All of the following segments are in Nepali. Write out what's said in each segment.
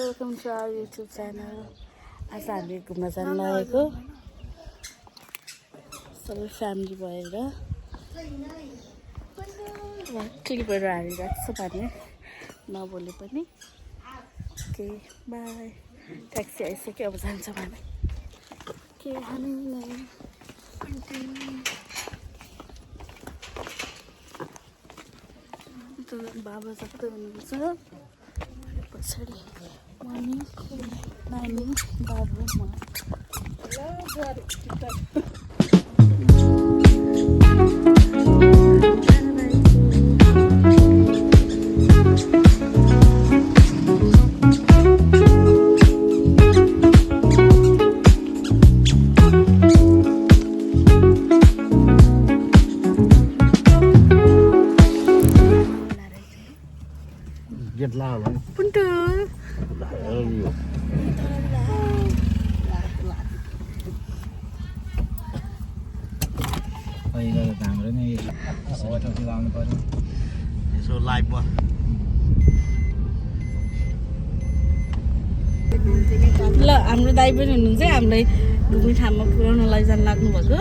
Welcome to our YouTube channel. आज हामी घुम्न जानु लागेको सबै फ्यामिली भएर। क्लिपहरू हालिरहेको छ भने नबोले पनि। Okay by. ट्याक्सी आइसक्यो, अब जान्छ भने के खाने बाबा जस्तै हुनुहुन्छ पछाडि मम्मी नानी बाबु म। Get loud, man. Puntu. हाम्रो नि टोपी लाउनु पर्यो यसो लाइभ भयो। ल हाम्रो दाइ पनि हुनुहुन्छ, हामीलाई घुम्ने ठाउँमा पुऱ्याउन लैजान लाग्नु भएको।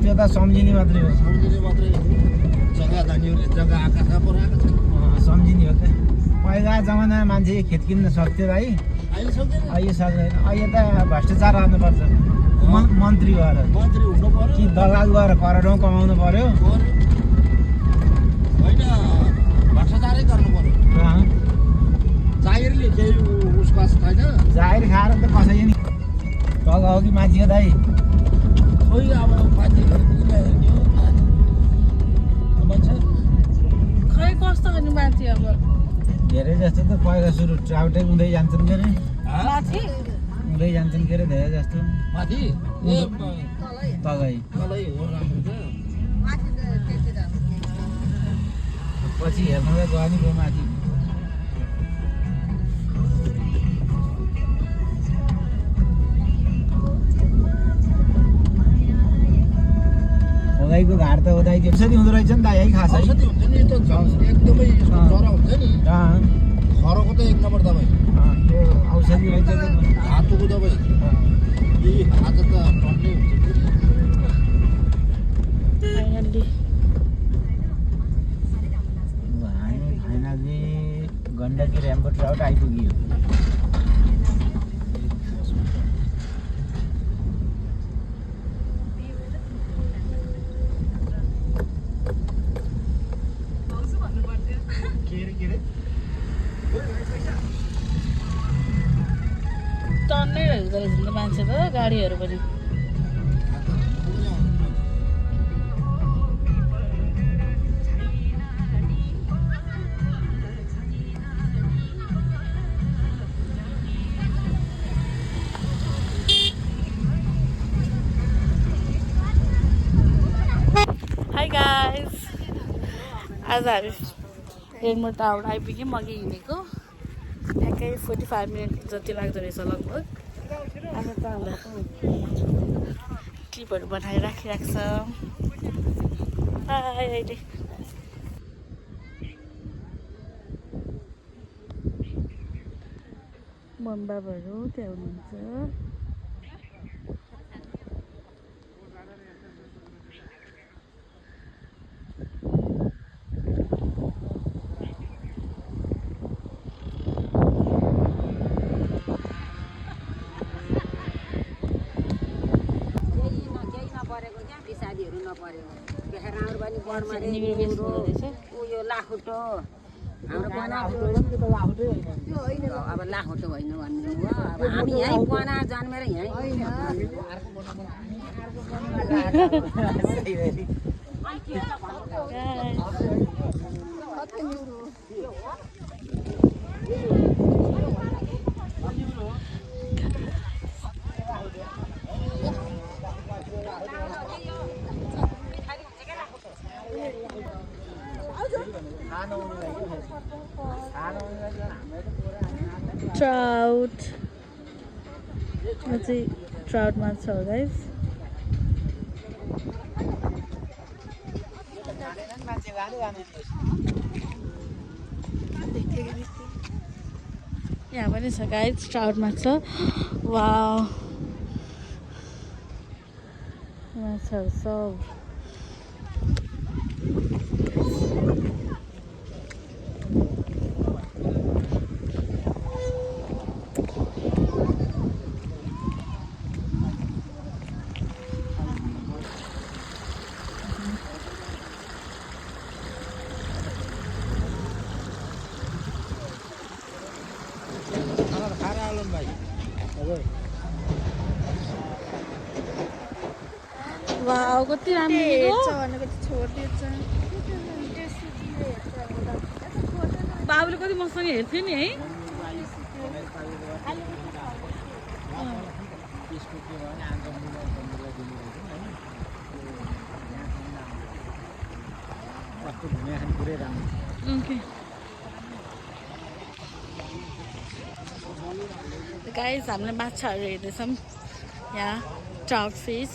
त्यो त सम्झिने मात्रै हो सम्झिने मात्रै हो जग्गा धनीहरूले जग्गा आकाशमा पो राखेको छ सम्झिने हो त पहिला जमानामा मान्छे खेत किन्न सक्थ्यो भाइ अहिले सक्दैन अहिले सक्दैन अहिले त भ्रष्टाचार गर्नुपर्छ मन्त्री भएर मन्त्री हुनु पर्यो कि दलाल भएर करोडौँ कमाउनु पर्यो होइन भ्रष्टाचारै गर्नु पर्यो जागिरले केही उसपास छैन जागिर खाएर त कसैले नि टग हो कि मान्छेको दाइ खोइ अब मान्छेहरू खै कस्तो गर्ने माथि अब धेरै जस्तो त पहिला सुरु ट्राउटै हुँदै जान्छन् के अरे माथि हुँदै जान्छन् के अरे धेरै जस्तो माथि तलै तलै हो राम्रो छ पछि हेर्नुलाई गयो नि गयो माथि उदाईको घाट त उदाई औषधि हुँदो रहेछ नि त है खास है औषधि हुन्छ नि त्यो एकदमै यसको जरा हुन्छ नि खरको त एक नम्बर दबाई त्यो औषधि रहेछ हातुको दबाई यी हात त टन्नै हुन्छ फाइनल्ली हामी फाइनल्ली गण्डकी ऱ्याम्बो ट्राउट आइपुग्यो टन्नै रहेछ रहेछ नि त मान्छे त गाडीहरू पनि हाई गाइस आज हामी रेनबो टावर आइपुग्यौँ अघि हिँडेको ठ्याक्कै 45 मिनट जति लाग्दो रहेछ लगभग आज त हामीलाई क्लिपहरू बनाएर राखिरहेको छ अहिले मम्बाबाहरू त्यहाँ हुनुहुन्छ उयो लाखुटो अब लाखुटो होइन भन्नु हो अब हामी यहीँ पना जन्मेर यहीँ ट्राउट चाहिँ ट्राउट माछा हो गाइस यहाँ पनि छ गाइस ट्राउट माछा वाउ माछाहरू सब वाउ कति राम्रो बाबुले कति मसँग हेर्थ्यो नि है गाइस हामीले माछाहरू हेर्दैछौँ यहाँ ट्राउट फिस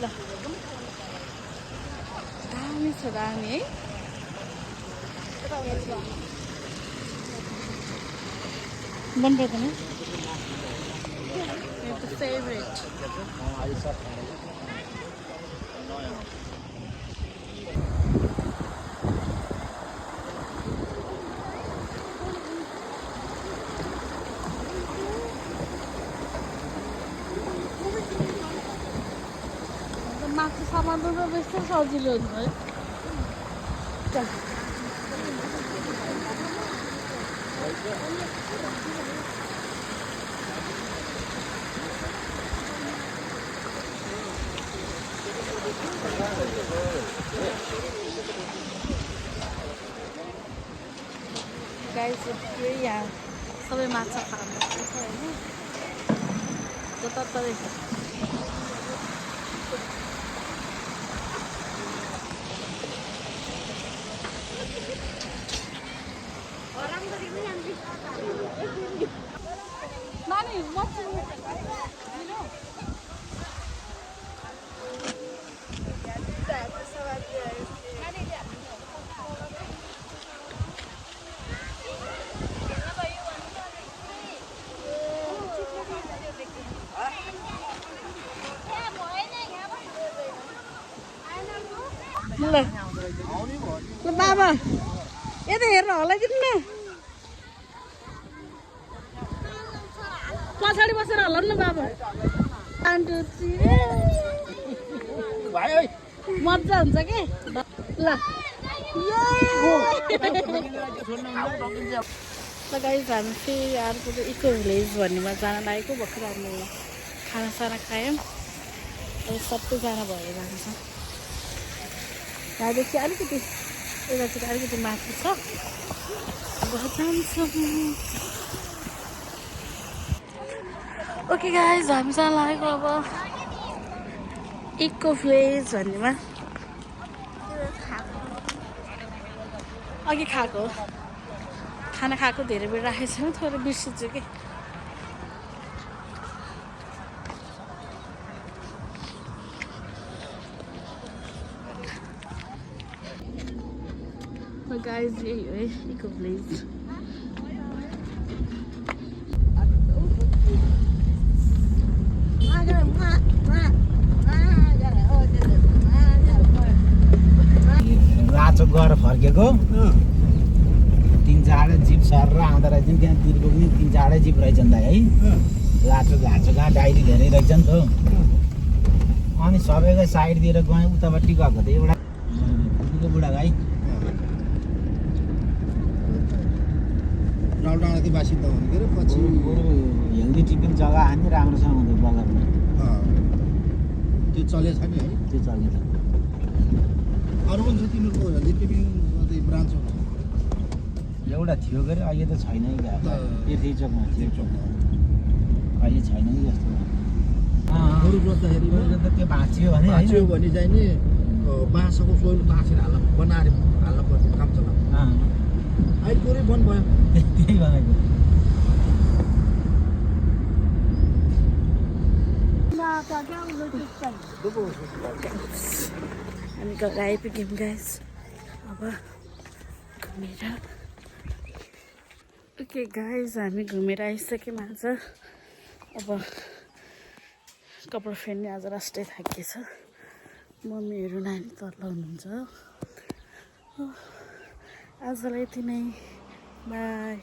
ल दामी छ दामी है मन पर्दैन फेभरेट मासु सामान त त्यस्तो सजिलो हुन्छ है गाइस यहाँ सबै माछा फार्म छ होइन जताततै नानी मच्छी ल बाबा यता हेर्न होला किन पछाडि बसेर होला न बाबा मजा हुन्छ कि ल गाइस हामी फेरि अर्को इको भिलेज भन्नेमा जान लागेको भर्खर हामी खानासाना खायौँ अब सबैजना भएर जान्छ यहाँदेखि अलिकति यतातिर अलिकति माथि छ अब जान्छौँ ओके गाइस हामी जान लागेको अब इको भिलेज भन्नेमा अघि खाएको खाना खाएको धेरै बेर राखेको छैन थोरै बिर्सिन्छु कि गाइस यही हो है इको भिलेज लाचो गएर फर्केको 3-4 जिप सरेर आउँदा रहेछ नि त्यहाँतिरको पनि 3-4 जिप रहेछन् दाइ है लाचो कहाँ डाइरी धेरै रहेछ नि त अनि सबैको साइड दिएर गएँ उतापट्टि गएको त एउटा बुढा भाइ डाँडाँडाको बासिन्दा हुने के अरे पछि हेल्दी टिफिन जग्गा हान्ने राम्रोसँग हुँदो बजारमा त्यो चलेछ नि है त्यो चल्ने अरू पनि छ तिनीहरूको हेल्दी टिफिन ब्रान्च एउटा थियो के अरे अहिले त छैन क्या तीर्थी चोकमा थियो अहिले छैन कि जस्तो अरू जोत्दाखेरि त त्यो भाँचियो भने भाँच्यो भने चाहिँ नि बाँसको सोइलो तासेर बनाएर हाल्नु पर्ने काम चलाउनु अहिले पुरै बन्द भयो त्यही भनेको हामी घर आइपुग्यौँ गाइस अब घुमेर ओके गाइस हामी घुमेर आइसक्यौँ आज अब कपडा फेर्ने आज लास्टै थाकिएछ मम्मीहरू नानी तल हुनुहुन्छ आजलाई यति नै बाई